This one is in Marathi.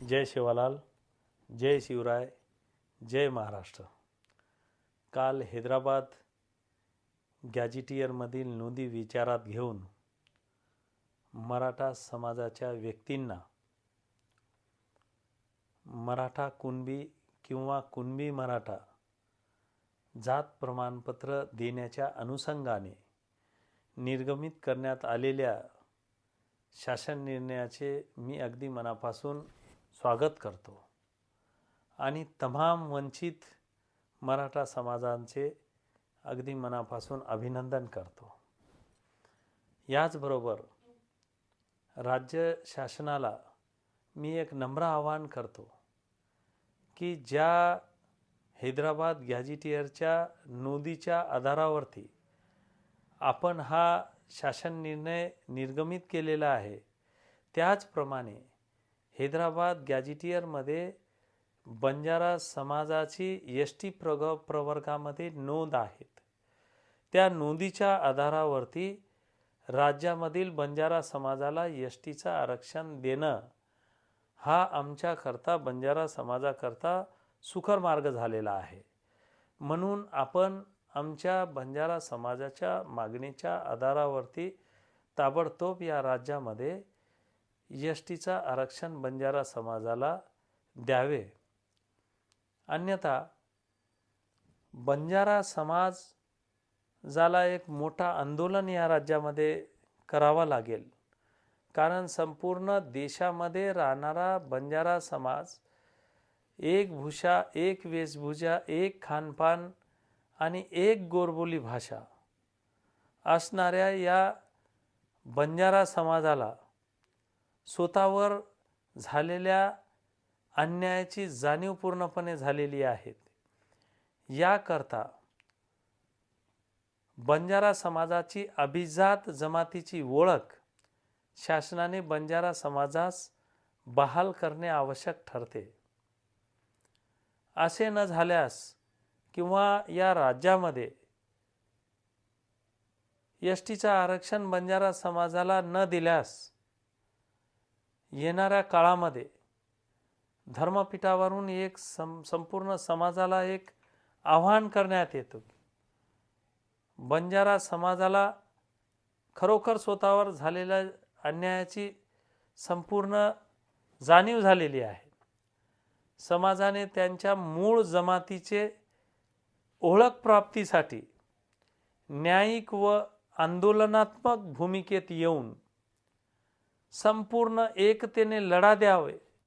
जय शिवालाल, जय शिवराय, जय महाराष्ट्र। काल हैदराबाद गॅजिटियरमधील नोंदी विचारात घेऊन मराठा समाजाच्या व्यक्तींना मराठा कुणबी किंवा कुणबी मराठा जात प्रमाणपत्र देण्याच्या अनुषंगाने निर्गमित करण्यात आलेल्या शासन निर्णयाचे मी अगदी मनापासून स्वागत करतो आणि तमाम वंचित मराठा समाजांचे अगदी मनापासून अभिनंदन करतो। याचबरोबर राज्य शासनाला मी एक नम्र आवाहन करतो की ज्या हैदराबाद गॅजिटियरच्या नोंदीच्या आधारावरती आपण हा शासन निर्णय निर्गमित केलेला आहे, त्याचप्रमाणे हैदराबाद गॅजिटियरमध्ये बंजारा समाजाची एस टी प्रवर्गामध्ये नोंद आहेत। त्या नोंदीच्या आधारावरती राज्यामधील बंजारा समाजाला एस टीचं आरक्षण देणं हा आमच्याकरता बंजारा समाजाकरता सुकर मार्ग झालेला आहे। म्हणून आपण आमच्या बंजारा समाजाच्या मागणीच्या आधारावरती ताबडतोब या राज्यामध्ये एस टीचं आरक्षण बंजारा समाजाला द्यावे। अन्यथा बंजारा समाजाला एक मोठा आंदोलन या राज्यामध्ये करावा लागेल, कारण संपूर्ण देशामध्ये राहणारा बंजारा समाज एक भूषा, एक वेशभूषा, एक खानपान आणि एक गोरबोली भाषा असणाऱ्या या बंजारा समाजाला स्वतःवर झालेल्या अन्यायाची जाणीव पूर्णपणे झालेली आहे। याकरता बंजारा समाजाची अभिजात जमातीची ओळख शासनाने बंजारा समाजास बहाल करणे आवश्यक ठरते। असे न झाल्यास किंवा या राज्यामध्ये एस टीचं आरक्षण बंजारा समाजाला न दिल्यास येणाऱ्या काळामध्ये धर्मपीठावरून एक संपूर्ण समाजाला एक आव्हान करण्यात येतो। बंजारा समाजाला खरोखर स्वतःवर झालेल्या अन्यायाची संपूर्ण जाणीव झालेली आहे। समाजाने त्यांच्या मूळ जमातीचे ओळख प्राप्तीसाठी न्यायिक व आंदोलनात्मक भूमिकेत येऊन संपूर्ण एकतेने लढा द्यावे